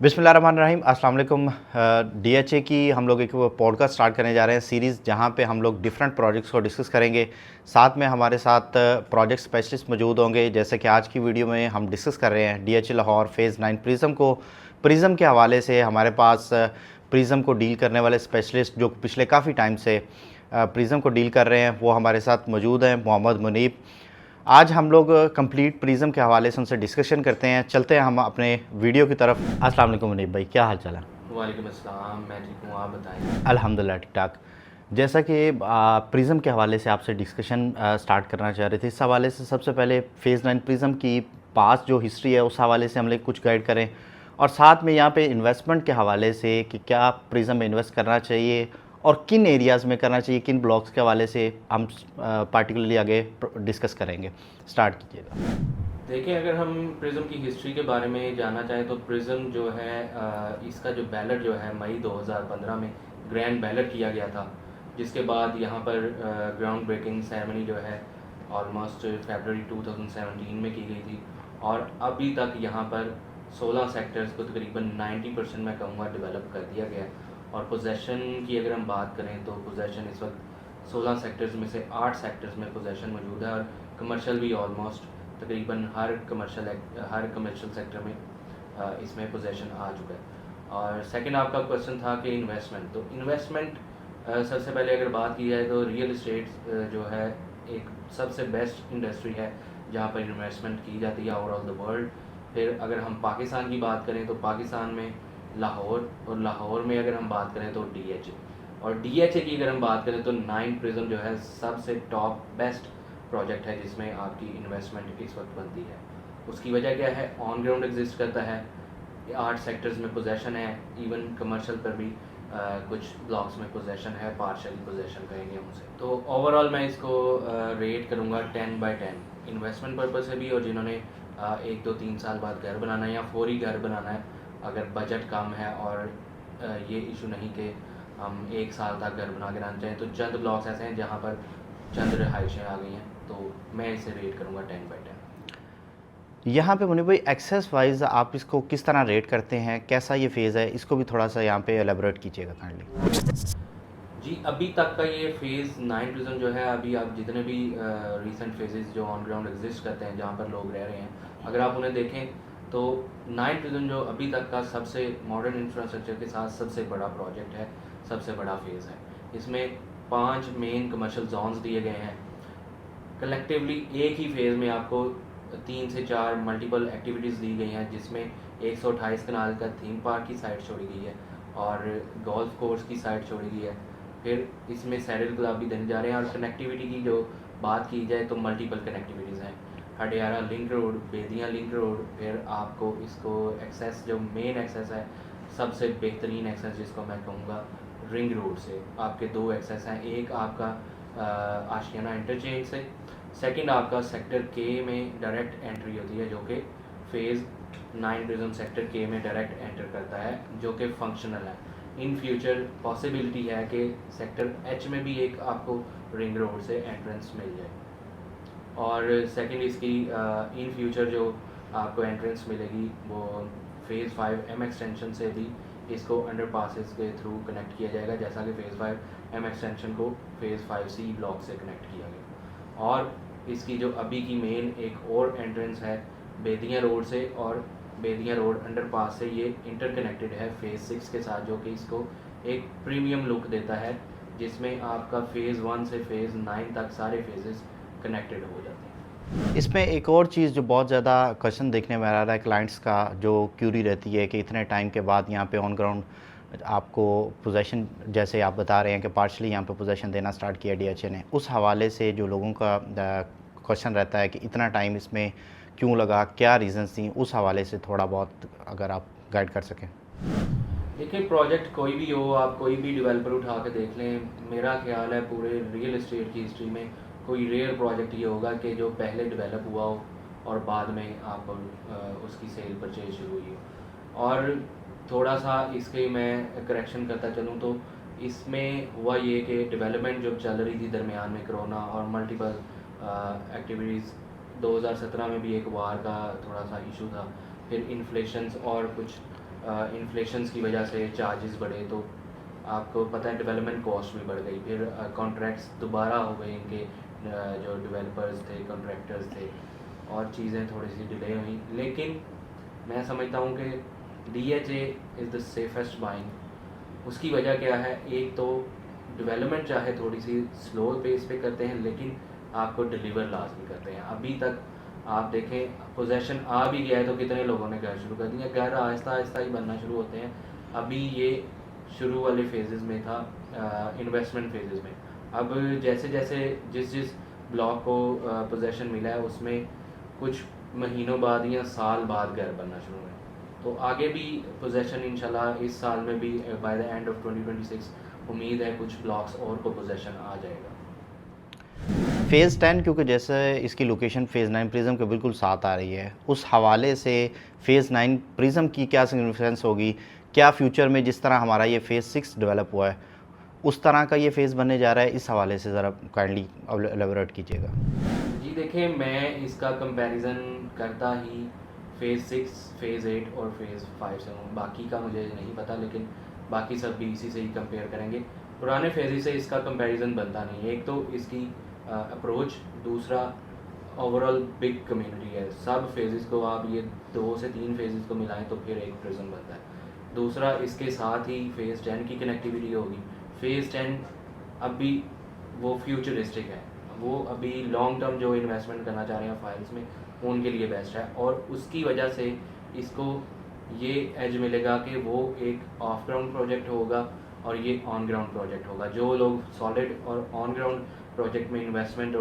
बिस्मिल्लाहिर्रहमानिर्रहीम अस्सलाम वालेकुम। डीएचए की हम लोग एक पॉडकास्ट स्टार्ट करने जा रहे हैं सीरीज़, जहां पे हम लोग डिफरेंट प्रोजेक्ट्स को डिस्कस करेंगे। साथ में हमारे साथ प्रोजेक्ट स्पेशलिस्ट मौजूद होंगे। जैसे कि आज की वीडियो में हम डिस्कस कर रहे हैं डीएचए लाहौर फ़ेज़ 9 प्रिज्म को। प्रिज्म के हवाले से हमारे पास प्रिज्म को डील करने वाले स्पेशलिस्ट जो पिछले काफ़ी टाइम से प्रिज्म को डील कर रहे हैं वो हमारे साथ मौजूद हैं, मोहम्मद मुनीब। आज हम लोग कंप्लीट प्रिज्म के हवाले से उनसे डिस्कशन करते हैं। चलते हैं हम अपने वीडियो की तरफ। अस्सलाम वालेकुम मुनीब भाई, क्या हाल चाल है? वालेकुम अस्सलाम, मैं ठीक हूँ, आप बताएं। अल्हम्दुलिल्लाह ठीक ठाक। जैसा कि प्रिज्म के हवाले से आपसे डिस्कशन स्टार्ट करना चाह रहे थे, इस हवाले से सबसे पहले फ़ेज़ 9 प्रिज्म की पास जो हिस्ट्री है उस हवाले से हम लोग कुछ गाइड करें, और साथ में यहाँ पे इन्वेस्टमेंट के हवाले से कि क्या प्रिज्म में इन्वेस्ट करना चाहिए और किन एरियाज़ में करना चाहिए, किन ब्लॉक्स के हवाले से हम पार्टिकुलरली आगे डिस्कस करेंगे। स्टार्ट कीजिएगा। देखिए, अगर हम प्रिज्म की हिस्ट्री के बारे में जानना चाहें तो प्रिज्म जो है इसका जो बैलेट जो है मई 2015 में ग्रैंड बैलेट किया गया था, जिसके बाद यहाँ पर ग्राउंड ब्रेकिंग सेरेमनी जो है ऑलमोस्ट फरवरी 2017 में की गई थी, और अभी तक यहाँ पर 16 सेक्टर्स को तकरीबन 90% मैं कहूँगा डेवलप कर दिया गया है। और पोजेसन की अगर हम बात करें तो पोजेसन इस वक्त 16 सेक्टर्स में से 8 सेक्टर्स में पोजेसन मौजूद है, और कमर्शियल भी ऑलमोस्ट तकरीबन हर कमर्शियल सेक्टर में इसमें पोजेसन आ चुका है। और सेकंड आपका क्वेश्चन था कि इन्वेस्टमेंट, तो इन्वेस्टमेंट सबसे पहले अगर बात की जाए तो रियल इस्टेट जो है एक सबसे बेस्ट इंडस्ट्री है जहाँ पर इन्वेस्टमेंट की जाती है ओवरऑल द वर्ल्ड। फिर अगर हम पाकिस्तान की बात करें तो पाकिस्तान में लाहौर, और लाहौर में अगर हम बात करें तो डीएचए, और डीएचए की अगर हम बात करें तो 9 प्रिज्म जो है सबसे टॉप बेस्ट प्रोजेक्ट है जिसमें आपकी इन्वेस्टमेंट इस वक्त बनती है। उसकी वजह क्या है? ऑन ग्राउंड एग्जिस्ट करता है, 8 सेक्टर्स में पोजेसन है, इवन कमर्शियल पर भी कुछ ब्लॉक्स में पोजेसन है, पार्शियल पोजेसन कहेंगे उनसे। तो ओवरऑल मैं इसको रेट करूँगा 10/10 इन्वेस्टमेंट पर्पज़ से भी, और जिन्होंने 1-2-3 साल बाद घर बनाना है या फौरी घर बनाना है, अगर बजट कम है और ये इशू नहीं कि हम 1 साल तक घर बना के रहना चाहें, तो चंद ब्लॉक्स ऐसे हैं जहाँ पर चंद रिहाइशें आ गई हैं, तो मैं इसे रेट करूँगा 10/10। यहाँ पे मुनीब भाई एक्सेस वाइज आप इसको किस तरह रेट करते हैं, कैसा ये फेज़ है, इसको भी थोड़ा सा यहाँ पे एलेबोरेट कीजिएगा काइंडली। जी, अभी तक का ये फ़ेज़ 9 प्रिज्म जो है, अभी आप जितने भी रीसेंट फेजेस जो ऑन ग्राउंड एग्जिस्ट करते हैं जहाँ पर लोग रह रहे हैं, अगर आप उन्हें देखें तो 9 प्रिज्म जो अभी तक का सबसे मॉडर्न इंफ्रास्ट्रक्चर के साथ सबसे बड़ा प्रोजेक्ट है, सबसे बड़ा फेज़ है। इसमें 5 मेन कमर्शियल जोन्स दिए गए हैं। कलेक्टिवली एक ही फेज़ में आपको 3 से 4 मल्टीपल एक्टिविटीज़ दी गई हैं, जिसमें 128 कनाल का थीम पार्क की साइट छोड़ी गई है और गोल्फ कोर्स की साइट छोड़ी गई है। फिर इसमें सैरल क्लब भी देने जा रहे हैं, और कनेक्टिविटी की जो बात की जाए तो मल्टीपल कनेक्टिविटीज़ हैं। Hudiara link road, बेदियाँ link road, फिर आपको इसको एक्सेस जो मेन एक्सेस है, सबसे बेहतरीन एक्सेस जिसको मैं कहूँगा रिंग रोड से आपके 2 एक्सेस हैं। एक आपका आशियाना इंटरचेंज से, सेकंड आपका सेक्टर के में डायरेक्ट एंट्री होती है, जो कि फ़ेज़ 9 प्रिज्म सेक्टर के में डायरेक्ट एंटर करता है, जो कि फंक्शनल है। इन फ्यूचर पॉसिबिलिटी है कि सेक्टर एच में भी एक आपको रिंग रोड से एंट्रेंस मिल जाए। और सेकंड इसकी इन फ्यूचर जो आपको एंट्रेंस मिलेगी वो फ़ेज़ 5 एम एक्सटेंशन से भी इसको अंडर पासिस के थ्रू कनेक्ट किया जाएगा, जैसा कि फ़ेज़ 5 एम एक्सटेंशन को फ़ेज़ 5C ब्लॉक से कनेक्ट किया गया। और इसकी जो अभी की मेन एक और एंट्रेंस है बेदियाँ रोड से, और बेदियाँ रोड अंडरपास से ये इंटरकनेक्टेड है फ़ेज़ 6 के साथ, जो कि इसको एक प्रीमियम लुक देता है, जिसमें आपका फ़ेज़ 1 से फ़ेज़ 9 तक सारे फेजेस कनेक्टेड हो जाते हैं। इसमें एक और चीज़ जो बहुत ज़्यादा क्वेश्चन देखने में आ रहा है क्लाइंट्स का, जो क्यूरी रहती है कि इतने टाइम के बाद यहाँ पे ऑन ग्राउंड आपको पोजेसन, जैसे आप बता रहे हैं कि पार्शली यहाँ पे पोजेसन देना स्टार्ट किया डीएचए ने, उस हवाले से जो लोगों का क्वेश्चन रहता है कि इतना टाइम इसमें क्यों लगा, क्या रीज़न्स थी, उस हवाले से थोड़ा बहुत अगर आप गाइड कर सकें। देखिए, प्रोजेक्ट कोई भी हो, आप कोई भी डेवलपर उठा के देख लें, मेरा ख्याल है पूरे रियल इस्टेट की हिस्ट्री में कोई रेयर प्रोजेक्ट ये होगा कि जो पहले डेवलप हुआ हो और बाद में आप उसकी सेल परचेज शुरू हुई हो। और थोड़ा सा इसके मैं करेक्शन करता चलूँ तो इसमें हुआ ये कि डेवलपमेंट जब चल रही थी दरमियान में कोरोना और मल्टीपल एक्टिविटीज़, 2017 में भी एक वार का थोड़ा सा इशू था, फिर इन्फ्लेशंस और कुछ इन्फ्लेशंस की वजह से चार्जेस बढ़े, तो आपको पता है डेवलपमेंट कॉस्ट भी बढ़ गई, फिर कॉन्ट्रैक्ट्स दोबारा हो गए इनके, जो डेवलपर्स थे, कॉन्ट्रैक्टर्स थे, और चीज़ें थोड़ी सी डिले हुई। लेकिन मैं समझता हूँ कि DHA is the safest buying. उसकी वजह क्या है, एक तो डेवलपमेंट चाहे थोड़ी सी स्लो पेस पे करते हैं, लेकिन आपको डिलीवर लाजमी करते हैं। अभी तक आप देखें, पोजेशन आ भी गया है तो कितने लोगों ने घर शुरू कर दिया। घर आहिस्ता आहिस्ता ही बनना शुरू होते हैं। अभी ये शुरू वाले फेजेस में था, इन्वेस्टमेंट फेजेस में। अब जैसे जैसे जिस ब्लॉक को पोजेशन मिला है, उसमें कुछ महीनों बाद या साल बाद घर बनना शुरू हुए। तो आगे भी पोजेशन इंशाल्लाह इस साल में भी बाय द एंड ऑफ 2026 उम्मीद है कुछ ब्लॉक्स और को पोजेशन आ जाएगा। फ़ेज़ 10 क्योंकि जैसे इसकी लोकेशन फ़ेज़ 9 प्रिज़म के बिल्कुल साथ आ रही है, उस हवाले से फ़ेज़ 9 प्रिज़म की क्या सिग्निफिकेंस होगी? क्या फ्यूचर में जिस तरह हमारा ये फ़ेज़ 6 डेवलप हुआ है, उस तरह का ये फ़ेज़ बनने जा रहा है? इस हवाले से ज़रा काइंडली एलैबोरेट कीजिएगा। जी देखें, मैं इसका कंपैरिजन करता ही फ़ेज़ 6, फ़ेज़ 8 और फ़ेज़ 5 से हूँ। बाकी का मुझे नहीं पता, लेकिन बाकी सब भी इसी से ही कंपेयर करेंगे। पुराने फेजेस से इसका कंपैरिजन बनता नहीं है। एक तो इसकी अप्रोच, दूसरा ओवरऑल बिग कम्युनिटी है। सब फेजेस को आप ये 2 से 3 फेजेस को मिलाएं तो फिर एक प्रिज्म बनता है। दूसरा, इसके साथ ही फ़ेज़ 10 की कनेक्टिविटी होगी। फ़ेज़ 10 अभी वो फ्यूचरिस्टिक है, वो अभी लॉन्ग टर्म जो इन्वेस्टमेंट करना चाह रहे हैं फाइल्स में, उनके लिए बेस्ट है। और उसकी वजह से इसको ये एज मिलेगा कि वो एक ऑफ ग्राउंड प्रोजेक्ट होगा और ये ऑन ग्राउंड प्रोजेक्ट होगा। जो लोग सॉलिड और ऑन ग्राउंड प्रोजेक्ट में इन्वेस्टमेंट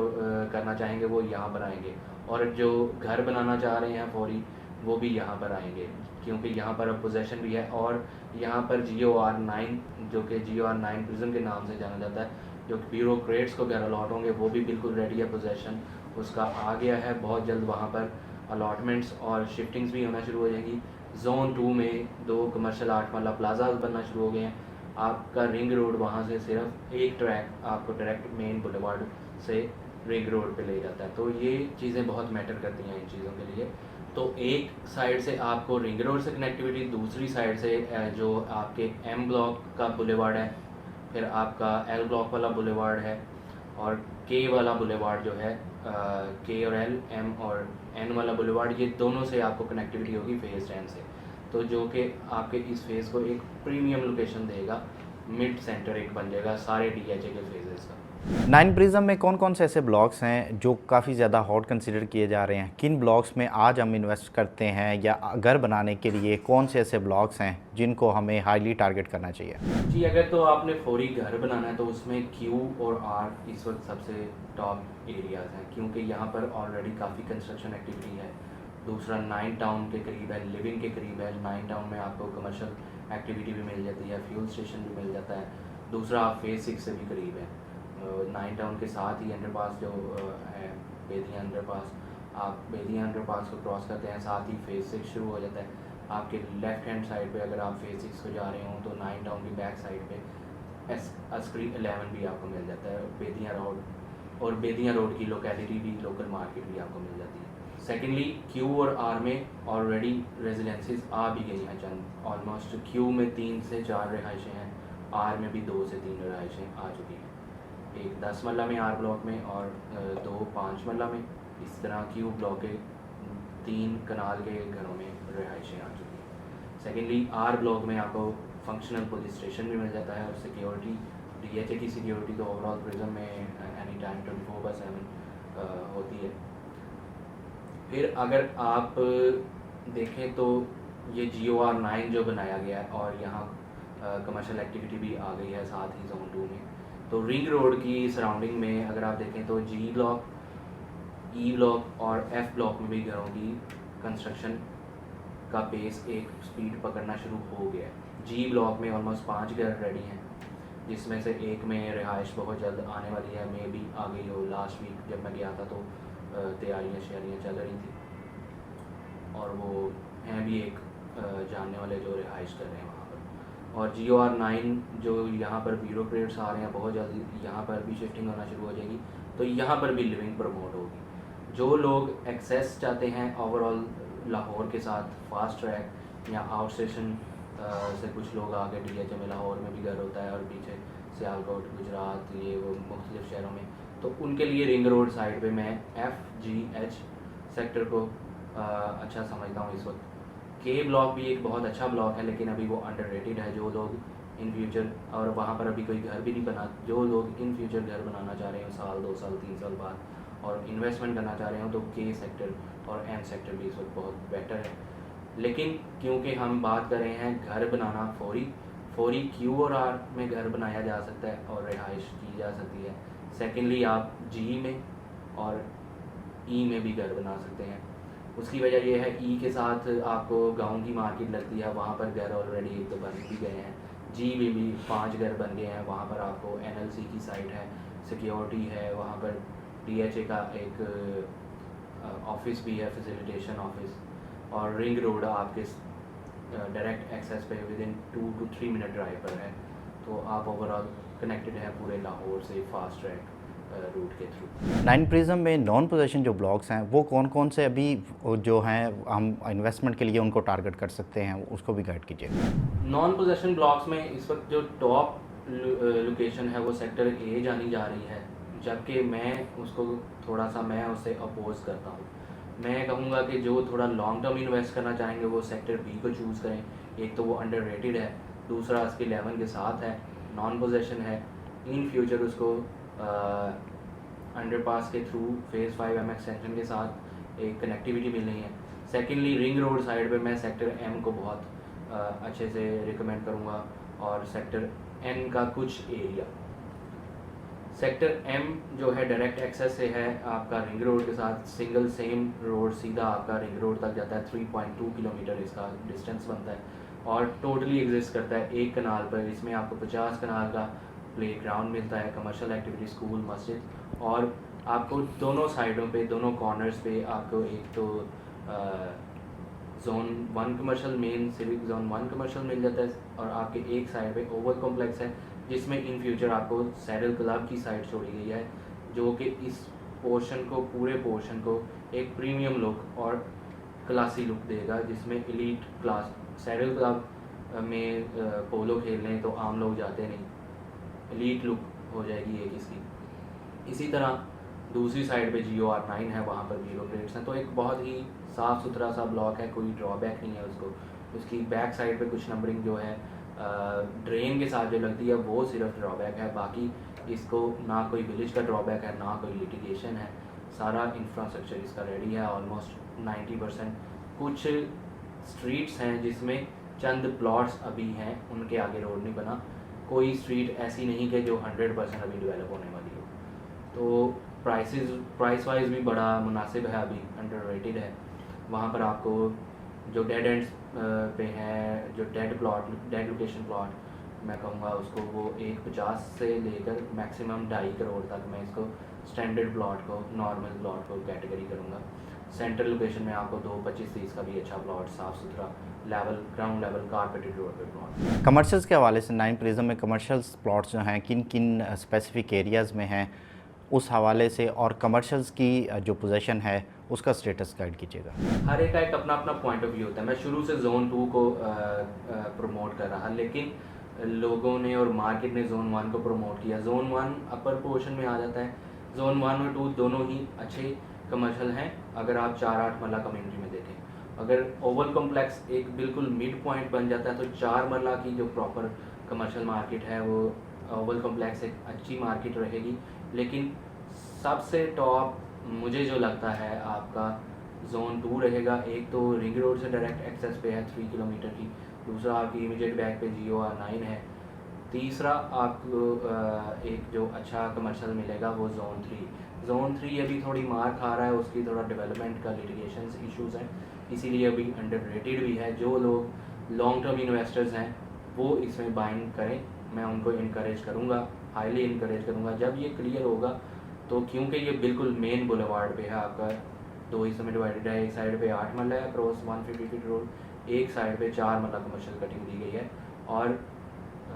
करना चाहेंगे वो यहाँ पर आएंगे, और जो घर बनाना चाह रहे हैं फौरी, वो भी यहाँ पर आएंगे, क्योंकि यहाँ पर अब पोजेशन भी है। और यहाँ पर GOR9, जो कि GOR9 प्रिज्म के नाम से जाना जाता है, जो ब्यूरोक्रेट्स को घर अलॉट होंगे, वो भी बिल्कुल रेडी है। पोजेशन उसका आ गया है, बहुत जल्द वहाँ पर अलॉटमेंट्स और शिफ्टिंग्स भी होना शुरू हो जाएंगी। जोन 2 में 2 कमर्शियल 8 वाला प्लाजा बनना शुरू हो गए हैं। आपका रिंग रोड वहाँ से सिर्फ एक ट्रैक आपको डायरेक्ट मेन बुलेवार्ड से रिंग रोड पे ले जाता है। तो ये चीज़ें बहुत मैटर करती हैं इन चीज़ों के लिए। तो एक साइड से आपको रिंग रोड से कनेक्टिविटी, दूसरी साइड से जो आपके M ब्लॉक का बुलेवार्ड है, फिर आपका L ब्लॉक वाला बुलेवार्ड है, और K वाला बुलेवार्ड जो है, K और L, M और N वाला बुलेवार्ड, ये दोनों से आपको कनेक्टिविटी होगी फ़ेज़ 10 से। तो जो कि आपके इस फेज़ को एक प्रीमियम लोकेशन देगा, मिड सेंटर एक बन जाएगा सारे DHA के फेजेस का। 9 प्रिज्म में कौन कौन से ऐसे ब्लॉक्स हैं जो काफ़ी ज़्यादा हॉट कंसिडर किए जा रहे हैं? किन ब्लॉक्स में आज हम इन्वेस्ट करते हैं, या घर बनाने के लिए कौन से ऐसे ब्लॉक्स हैं जिनको हमें हाईली टारगेट करना चाहिए? जी, अगर तो आपने फौरी घर बनाना है तो उसमें Q और R इस वक्त सबसे टॉप एरियाज़ हैं, क्योंकि यहाँ पर ऑलरेडी काफ़ी कंस्ट्रक्शन एक्टिविटी है। दूसरा 9 टाउन के करीब है, लिविंग के करीब है। 9 टाउन में आपको कमर्शियल एक्टिविटी भी मिल जाती है, फ्यूल स्टेशन भी मिल जाता है। दूसरा, आप फ़ेज़ 6 से भी करीब है। 9 टाउन के साथ ही अंडरपास जो है, बेदिया अंडरपास, आप बेदिया अंडरपास को क्रॉस करते हैं, साथ ही फ़ेज़ 6 शुरू हो जाता है। आपके लेफ़्ट हैंड साइड पे अगर आप फ़ेज़ 6 को जा रहे हों तो 9 टाउन की बैक साइड पे अस्करी 11 भी आपको मिल जाता है, बेदिया रोड, और बेदिया रोड की लोकेलिटी भी, लोकल मार्केट भी आपको मिल जाती है। सेकेंडली, Q और R में ऑलरेडी रेजिडेंसीज आ भी गई हैं चंद। ऑलमोस्ट Q में 3 से 4 रिहाइशें हैं, R में भी 2 से 3 रिहाइशें आ चुकी हैं। एक 10 मरला में R ब्लॉक में, और 2 5 मरला में। इस तरह Q ब्लॉक के 3 कनाल के घरों में रिहाइशें आ चुकी हैं। सेकेंडली, R ब्लॉक में आपको फंक्शनल पुलिस स्टेशन भी मिल जाता है, और सिक्योरिटी, DHA की सिक्योरिटी तो ओवरऑल प्रिज्म में एनी टाइम 24/7 होती है। फिर अगर आप देखें तो ये GOR9 जो बनाया गया है, और यहाँ कमर्शियल एक्टिविटी भी आ गई है साथ ही जोन 2 में। तो रिंग रोड की सराउंडिंग में अगर आप देखें तो G ब्लॉक, E ब्लॉक और F ब्लॉक में भी घरों की कंस्ट्रक्शन का पेस एक स्पीड पकड़ना शुरू हो गया है। G ब्लॉक में ऑलमोस्ट 5 घर रेडी हैं, जिसमें से एक में रिहाइश बहुत जल्द आने वाली है, मे भी आ गई हो। लास्ट वीक जब मैं गया था तो तैयारियाँ शैयारियाँ चल रही थी, और वो हैं भी एक जानने वाले जो रिहाइश कर रहे हैं वहाँ पर। और GOR9 जो यहाँ पर ब्यूरोक्रेट्स आ रहे हैं, बहुत जल्द यहाँ पर भी शिफ्टिंग होना शुरू हो जाएगी, तो यहाँ पर भी लिविंग प्रमोट होगी। जो लोग एक्सेस चाहते हैं ओवरऑल लाहौर के साथ फास्ट ट्रैक या आउट स्टेशन से कुछ लोग आके DHA में लाहौर में भी घर होता है, और पीछे सियालकोट, गुजरात, ये वो मुख्तलिफ शहरों में, तो उनके लिए रिंग रोड साइड पे मैं FGH सेक्टर को अच्छा समझता हूँ इस वक्त। के ब्लॉक भी एक बहुत अच्छा ब्लॉक है, लेकिन अभी वो अंडररेटेड है। जो लोग इन फ्यूचर, और वहाँ पर अभी कोई घर भी नहीं बना, जो लोग इन फ्यूचर घर बनाना चाह रहे हैं साल 2 साल 3 साल बाद, और इन्वेस्टमेंट करना चाह रहे हो, तो के सेक्टर और M सेक्टर भी इस वक्त बहुत बेटर है। लेकिन क्योंकि हम बात कर रहे हैं घर बनाना फौरी Q और R में घर बनाया जा सकता है और रिहाइश की जा सकती है। सेकेंडली आप G में और E में भी घर बना सकते हैं। उसकी वजह यह है E के साथ आपको गांव की मार्केट लगती है, वहाँ पर घर ऑलरेडी एक तो बन भी गए हैं। G में भी 5 घर बन गए हैं, वहाँ पर आपको NLC की साइट है, सिक्योरिटी है, वहाँ पर DHA का एक ऑफिस भी है, फैसिलिटेशन ऑफिस, और रिंग रोड आपके डायरेक्ट एक्सेस पे with in 2 to 3 minute drive पर है। तो आप ओवरऑल कनेक्टेड हैं पूरे लाहौर से फास्ट ट्रैक रूट के थ्रू। 9 प्रिज्म में नॉन पोजेशन जो ब्लॉक्स हैं वो कौन कौन से अभी जो हैं हम इन्वेस्टमेंट के लिए उनको टारगेट कर सकते हैं, उसको भी गाइड कीजिए। नॉन पोजेशन ब्लॉक्स में इस वक्त जो टॉप लोकेशन है वो सेक्टर A जानी जा रही है, जबकि मैं उससे अपोज करता हूँ। मैं कहूँगा कि जो थोड़ा लॉन्ग टर्म इन्वेस्ट करना चाहेंगे वो सेक्टर B को चूज़ करें। एक तो वो अंडररेटेड है, दूसरा उसके 11 के साथ है, नॉन पोजेशन है, इन फ्यूचर उसको अंडरपास के थ्रू फेज़ 5 M एक्सटेंशन के साथ एक कनेक्टिविटी मिल रही है। सेकेंडली रिंग रोड साइड पे मैं सेक्टर M को बहुत अच्छे से रिकमेंड करूँगा, और सेक्टर N का कुछ एरिया। सेक्टर M जो है डायरेक्ट एक्सेस से है आपका रिंग रोड के साथ, सिंगल सेम रोड सीधा आपका रिंग रोड तक जाता है। 3.2 किलोमीटर इसका डिस्टेंस बनता है, और टोटली एग्जिस्ट करता है एक कनाल पर। इसमें आपको 50 कनाल का प्ले ग्राउंड मिलता है, कमर्शियल एक्टिविटी, स्कूल, मस्जिद, और आपको दोनों साइडों पे, दोनों कॉर्नर्स पे आपको एक तो zone 1 commercial, main civic zone 1 commercial मिल जाता है, और आपके एक साइड पे ओवल कॉम्प्लेक्स है, जिसमें इन फ्यूचर आपको सैडल क्लब की साइड छोड़ी गई है, जो कि इस पूरे पोर्शन को एक प्रीमियम लुक और क्लासी लुक देगा, जिसमें एलीट क्लास। सैडल क्लब में पोलो खेलने तो आम लोग जाते नहीं, एलीट लुक हो जाएगी एक इसकी। इसी तरह दूसरी साइड पे GOR9 है, वहाँ पर भी लोकेट्स हैं, तो एक बहुत ही साफ़ सुथरा सा ब्लॉक है, कोई ड्रॉबैक नहीं है उसको। उसकी बैक साइड पे कुछ नंबरिंग जो है ड्रेन के साथ जो लगती है वो सिर्फ ड्रॉबैक है, बाकी इसको ना कोई विलेज का ड्रॉबैक है, ना कोई लिटिगेशन है। सारा इंफ्रास्ट्रक्चर इसका रेडी है ऑलमोस्ट 90%। कुछ स्ट्रीट्स हैं जिसमें चंद प्लॉट्स अभी हैं, उनके आगे रोड नहीं बना। कोई स्ट्रीट ऐसी नहीं कि जो 100% अभी डेवलप होने वाली हो। तो प्राइस वाइज भी बड़ा मुनासिब है, अभी अंडररेटेड है। वहाँ पर आपको जो डेड एंड्स पे है, जो डेड लोकेशन प्लॉट मैं कहूँगा उसको, वो 1.50 से लेकर मैक्सिमम 2.5 करोड़ तक मैं इसको स्टैंडर्ड प्लॉट को, नॉर्मल प्लॉट को कैटेगरी करूँगा। सेंट्रल लोकेशन में आपको 2.25-30 का भी अच्छा प्लॉट, साफ़ सुथरा level, ground level carpeted road पे प्लॉट। कमर्शियल्स के हवाले से 9 प्रिज्म में कमर्शियल्स प्लॉट्स जो हैं किन किन स्पेसिफिक एरियाज़ में हैं, उस हवाले से, और कमर्शियल्स की जो पोजीशन है उसका स्टेटस गाइड कीजिएगा। हर एक का एक अपना अपना पॉइंट ऑफ व्यू होता है। मैं शुरू से जोन 2 को प्रमोट कर रहा, लेकिन लोगों ने और मार्केट ने जोन 1 को प्रमोट किया। जोन 1 अपर पोर्शन में आ जाता है। जोन 1 और 2 दोनों ही अच्छे कमर्शियल हैं अगर आप 4-8 मरला कम्युनिटी में देखें। अगर ओवल कॉम्प्लेक्स एक बिल्कुल मिड पॉइंट बन जाता है, तो 4 मरला की जो प्रॉपर कमर्शियल मार्केट है वो ओवल कॉम्प्लेक्स एक अच्छी मार्केट रहेगी। लेकिन सबसे टॉप मुझे जो लगता है आपका जोन 2 रहेगा। एक तो रिंग रोड से डायरेक्ट एक्सेस पे है 3 किलोमीटर की, दूसरा आपकी इमीडिएट बैक पे GOR9 है, तीसरा आपको एक जो अच्छा कमर्शियल मिलेगा वो जोन 3। जोन 3 अभी थोड़ी मार खा रहा है, उसकी थोड़ा डेवलपमेंट का लिटिगेशन इश्यूज़ हैं, इसीलिए अभी अंडररेटेड भी है। जो लोग लॉन्ग टर्म इन्वेस्टर्स हैं वो इसमें बाइंग करें, मैं उनको इनकरेज करूँगा, हाईली इनकरेज करूँगा। जब ये क्लियर होगा तो, क्योंकि ये बिल्कुल मेन बुलेवार्ड पे है, आपका 2 हिस्सों में डिवाइडेड है। एक साइड पे 8 मरला है क्रॉस 150 फीट रोड, एक साइड पे 4 मरला कमर्शियल कटिंग दी गई है। और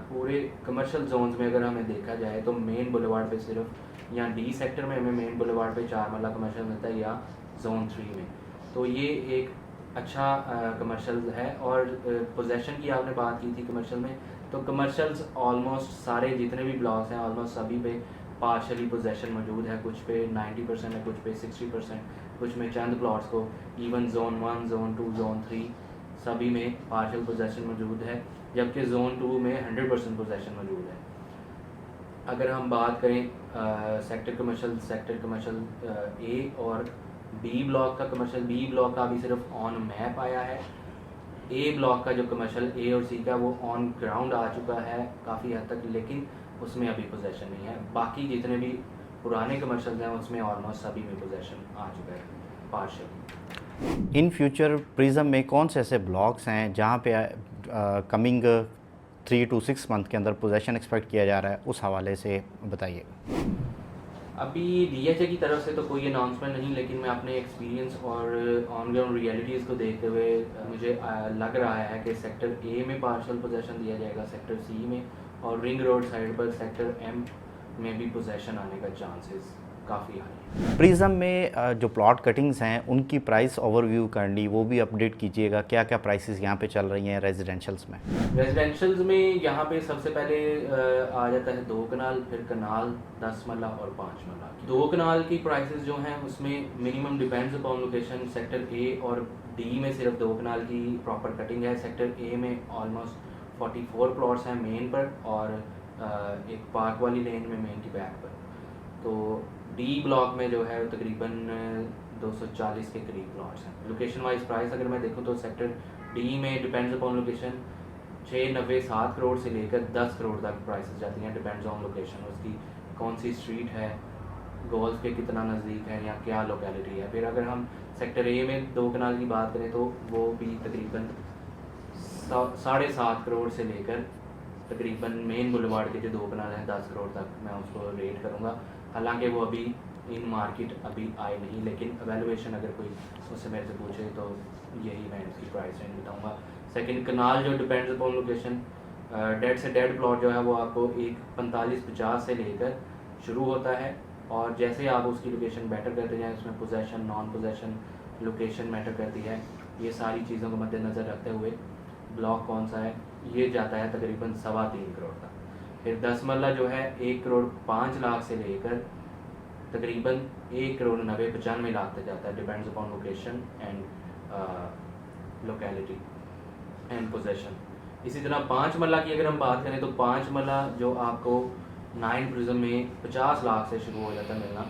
पूरे कमर्शियल जोन्स में अगर हमें देखा जाए तो मेन बुलेवार्ड पे सिर्फ यहाँ D सेक्टर में हमें मेन बुलेवार्ड पे 4 मरला कमर्शियल मिलता है, या जोन 3 में। तो ये एक अच्छा कमर्शियल है। और पोजेशन की आपने बात की थी कमर्शियल में, तो कमर्शियल्स ऑलमोस्ट सारे जितने भी ब्लॉक्स हैं ऑलमोस्ट सभी पे पार्शली पोजेशन मौजूद है। कुछ पे 90% है, कुछ पे 60%, कुछ में चंद प्लॉट्स को इवन जोन 1, जोन 2, जोन 3 सभी में पार्शल पोजेशन मौजूद है, जबकि जोन 2 में 100% पोजेशन मौजूद है। अगर हम बात करें सेक्टर कमर्शियल ए और बी ब्लॉक का, कमर्शियल बी ब्लॉक का अभी सिर्फ ऑन मैप आया है। ए ब्लॉक का जो कमर्शियल ए और सी का वो ऑन ग्राउंड आ चुका है काफ़ी हद तक, लेकिन उसमें अभी पोजेशन नहीं है। बाकी जितने भी पुराने कमर्शियल हैं उसमें ऑलमोस्ट सभी में पोजेशन आ चुका है पार्शियल। इन फ्यूचर प्रिज्म में कौन से ऐसे ब्लॉक्स हैं जहाँ पे कमिंग 3 to 6 मंथ के अंदर पोजेशन एक्सपेक्ट किया जा रहा है, उस हवाले से बताइए। अभी डीएचए की तरफ से तो कोई अनाउंसमेंट नहीं, लेकिन मैं अपने एक्सपीरियंस और ऑन ग्राउंड रियलिटीज़ को देखते हुए मुझे लग रहा है कि सेक्टर ए में पार्शियल पोजेशन दिया जाएगा, सेक्टर सी में, और रिंग रोड साइड पर सेक्टर एम में भी पोजेशन आने का चांसेस काफ़ी हाई है। प्रिज्म में जो प्लॉट कटिंग्स हैं उनकी प्राइस ओवरव्यू करनी, वो भी अपडेट कीजिएगा। क्या क्या प्राइसेस यहाँ पे चल रही हैं रेजिडेंशियल्स में? रेजिडेंशियल्स में यहाँ पे सबसे पहले आ जाता है 2 कनाल, फिर कनाल, 10 मरला और 5 मरला। 2 कनाल की प्राइसेस जो हैं उसमें minimum depends upon location. Sector A और डी में सिर्फ 2 कनाल की प्रॉपर कटिंग है। सेक्टर ए में ऑलमोस्ट 44 प्लॉट्स हैं मेन पर, और एक पार्क वाली लेन में मेन की बैक पर। तो डी ब्लॉक में जो है तकरीबन 240 के करीब प्लॉट्स हैं। लोकेशन वाइज प्राइस अगर मैं देखूँ तो सेक्टर डी में डिपेंड्स अपॉन लोकेशन 6.90-7 करोड़ से लेकर 10 करोड़ तक प्राइसेस जाती हैं, डिपेंड्स ऑन लोकेशन, उसकी कौन सी स्ट्रीट है, गोल्फ के कितना नज़दीक है या क्या लोकेलिटी है। फिर अगर हम सेक्टर ए में 2 कनाल की बात करें तो वो भी तकरीबन 7.5 करोड़ से लेकर तकरीबन मेन बुलेवार्ड के जो 2 कनाल हैं 10 करोड़ तक मैं उसको रेट करूँगा। हालांकि वो अभी इन मार्केट अभी आए नहीं, लेकिन एवेलुएशन अगर कोई उससे मेरे से पूछे तो यही मैं इसकी प्राइस रेंज बताऊँगा। सेकंड कनाल जो डिपेंड्स अपॉन लोकेशन, डेड से डेड प्लॉट जो है वो आपको एक 45-50 से लेकर शुरू होता है, और जैसे आप उसकी लोकेशन बेटर करते जाएँ, उसमें possession, non possession, location matter करती है। ये सारी चीज़ों को मद्देनज़र रखते हुए ब्लॉक कौन सा है, ये जाता है तकरीबन 3.25 करोड़ तक। फिर 10 मरला जो है 1 करोड़ 5 लाख से लेकर तकरीबन 1 करोड़ 95 लाख तक जाता है, depends upon location and locality and possession. इसी तरह 5 मरला की अगर हम बात करें तो 5 मरला जो आपको 9 प्रिज्म में 50 लाख से शुरू हो जाता है मिलना,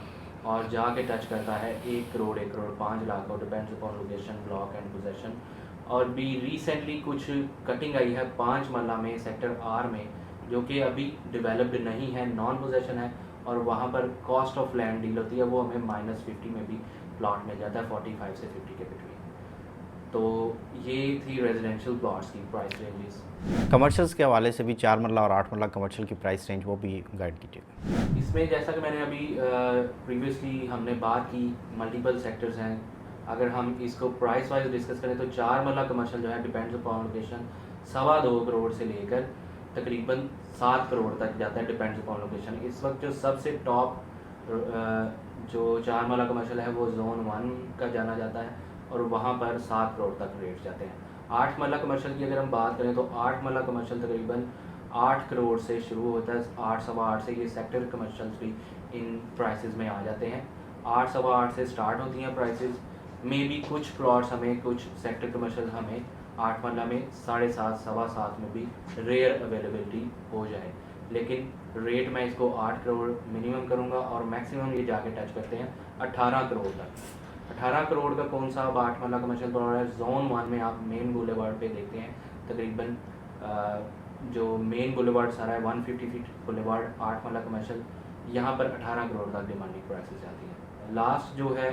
और जाके टच करता है 1 करोड़ 1 करोड़ 5 लाख, और depends upon location, block and possession. और भी रिसेंटली कुछ कटिंग आई है 5 मरला में सेक्टर आर में, जो कि अभी डेवलप्ड नहीं है, नॉन पोजेशन है, और वहाँ पर कॉस्ट ऑफ लैंड डील होती है, वो हमें -50 में भी प्लॉट मिल जाता है, 45 से 50 के बिटवीन। तो ये थी रेजिडेंशियल प्लॉट्स की प्राइस रेंजेस। कमर्शियल्स के हवाले से भी 4 मरला और 8 मरला कमर्शियल की प्राइस रेंज वो भी गाइड कीजिएगा। इसमें जैसा कि मैंने अभी प्रीवियसली हमने बात की, मल्टीपल सेक्टर्स हैं। अगर हम इसको प्राइस वाइज डिस्कस करें तो 4 मरला कमर्शियल जो है डिपेंड्स अपॉन लोकेशन 2.25 करोड़ से लेकर तकरीबन 7 करोड़ तक जाता है, डिपेंड्स अपॉन लोकेशन। इस वक्त जो सबसे टॉप जो 4 मरला कमर्शियल है वो जोन 1 का जाना जाता है, और वहाँ पर 7 करोड़ तक रेट जाते हैं। 8 मरला कमर्शियल की अगर हम बात करें तो 8 मरला कमर्शियल तकरीबन 8 करोड़ से शुरू होता है, 8 सवा 8 से ये सेक्टर कमर्शियल्स भी इन प्राइसेस में आ जाते हैं। 8 सवा 8 से स्टार्ट होती हैं प्राइसेस, में भी कुछ प्लॉट्स हमें, कुछ सेक्टर कमर्शियल हमें 8 मरला में 7.5 सवा 7 में भी रेयर अवेलेबिलिटी हो जाए, लेकिन रेट मैं इसको 8 करोड़ मिनिमम करूँगा, और मैक्सिमम ये जाके टच करते हैं 18 करोड़ तक। 18 करोड़ का कौन सा अब 8 मरला कमर्शियल प्लॉट है? जोन 1 में आप मेन बुलेवार्ड पे देखते हैं, तकरीबन जो मेन बुलेवार्ड सारा है 150 फीट बुलेवार्ड 8 मरला कमर्शियल, यहाँ पर 18 करोड़ तक डिमांडिंग प्राइसेस जाती हैं। लास्ट जो है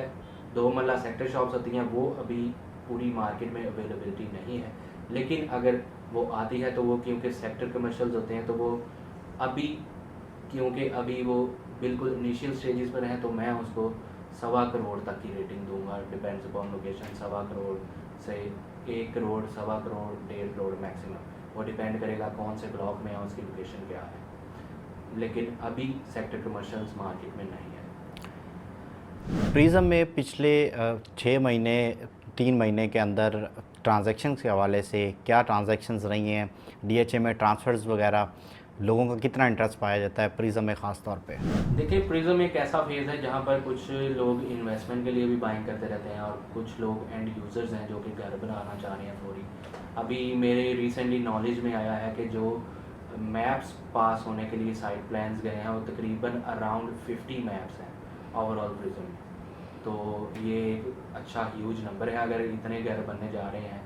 2 मरला सेक्टर शॉप्स होती हैं, वो अभी पूरी मार्केट में अवेलेबिलिटी नहीं है, लेकिन अगर वो आती है तो वो क्योंकि सेक्टर कमर्शियल्स होते हैं तो वो अभी, क्योंकि अभी वो बिल्कुल इनिशियल स्टेजेस पर हैं, तो मैं उसको 2.25 करोड़ तक की रेटिंग दूंगा, डिपेंड्स अपॉन लोकेशन। 2.25 करोड़ से 1 करोड़, 2.25 करोड़, 1.5 करोड़ मैक्सिमम, वो डिपेंड करेगा कौन से ब्लॉक में है, उसकी लोकेशन क्या है, लेकिन अभी सेक्टर कमर्शियल्स मार्केट में नहीं है। प्रिज्म में पिछले 6 महीने 3 महीने के अंदर ट्रांजैक्शन के हवाले से क्या ट्रांजैक्शंस रही हैं, डीएचए में ट्रांसफ़र्स वगैरह, लोगों का कितना इंटरेस्ट पाया जाता है प्रिज्म में ख़ास तौर पे? देखिए, प्रिज्म एक ऐसा फेज़ है जहाँ पर कुछ लोग इन्वेस्टमेंट के लिए भी बाइंग करते रहते हैं और कुछ लोग एंड यूज़र्स हैं जो कि घर बनाना चाह रहे हैं फौरी। अभी मेरे रिसेंटली नॉलेज में आया है कि जो मैप्स पास होने के लिए साइट प्लान्स गए हैं वो तकरीबन अराउंड 50 मैप्स हैं ओवरऑल प्रिज्म में। तो ये एक अच्छा ह्यूज नंबर है अगर इतने घर बनने जा रहे हैं।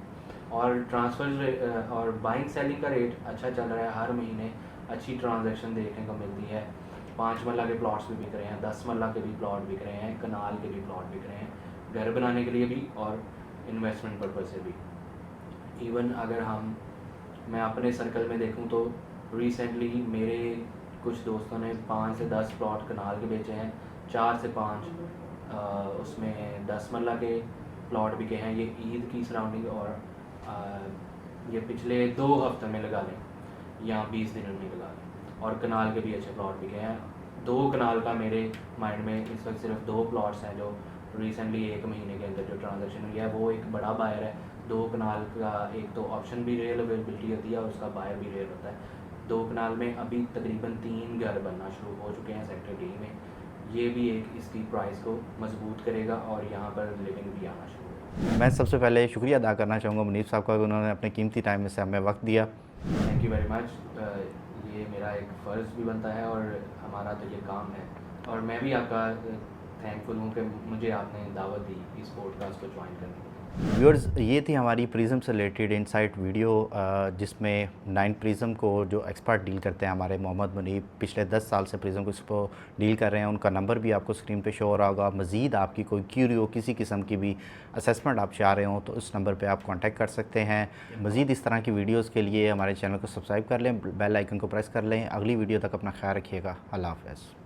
और ट्रांसफ़र और बाइंग सेलिंग का रेट अच्छा चल रहा है, हर महीने अच्छी ट्रांजैक्शन देखने को मिलती है। 5 मरला के प्लॉट्स भी बिक रहे हैं, 10 मरला के भी प्लॉट बिक रहे हैं, कनाल के भी प्लॉट बिक रहे हैं, घर बनाने के लिए भी और इन्वेस्टमेंट पर्पज़ से भी। इवन अगर मैं अपने सर्कल में देखूं तो रिसेंटली मेरे कुछ दोस्तों ने 5 से 10 प्लॉट कनाल के बेचे हैं, 4 से 5 उसमें 10 मरला के प्लॉट बिके हैं। ये ईद की सराउंडिंग और ये पिछले 2 हफ्ते में लगा लें या 20 दिनों में लगा लें, और कनाल के भी अच्छे प्लॉट बिके हैं। 2 कनाल का मेरे माइंड में इस वक्त सिर्फ 2 प्लॉट्स हैं जो रिसेंटली 1 महीने के अंदर जो ट्रांजैक्शन हुई है वो एक बड़ा बायर है। 2 कनाल का एक तो ऑप्शन भी रेयर अवेलेबिलिटी होती है और उसका बायर भी रेयर होता है। 2 कनाल में अभी तकरीबन 3 घर बनना शुरू हो चुके हैं सेक्टर डी में। ये भी एक इसकी प्राइस को मजबूत करेगा और यहाँ पर लिविंग भी आना शुरू होगा। मैं सबसे पहले शुक्रिया अदा करना चाहूँगा मुनीब साहब का कि उन्होंने अपने कीमती टाइम में से हमें वक्त दिया। Thank you very much. ये मेरा एक फ़र्ज़ भी बनता है और हमारा तो ये काम है, और मैं भी आपका थैंकफुल हूँ कि मुझे आपने दावत दी इस पॉडकास्ट को ज्वाइन करने की। व्यूअर्स, ये थी हमारी प्रिज्म से रिलेटेड इनसाइट वीडियो, जिसमें 9 प्रिज्म को जो एक्सपर्ट डील करते हैं हमारे मोहम्मद मुनीब, पिछले 10 साल से प्रिज्म को इसको डील कर रहे हैं। उनका नंबर भी आपको स्क्रीन पे शो हो रहा होगा। मज़ीद आपकी कोई क्यूरी हो, किसी किस्म की भी असेसमेंट आप चाह रहे हो तो उस नंबर पे आप कांटेक्ट कर सकते हैं। मज़ीद इस तरह की वीडियोज़ के लिए हमारे चैनल को सब्सक्राइब कर लें, बेल आइकन को प्रेस कर लें। अगली वीडियो तक अपना ख्याल रखिएगा। अल्लाह हाफ़िज़।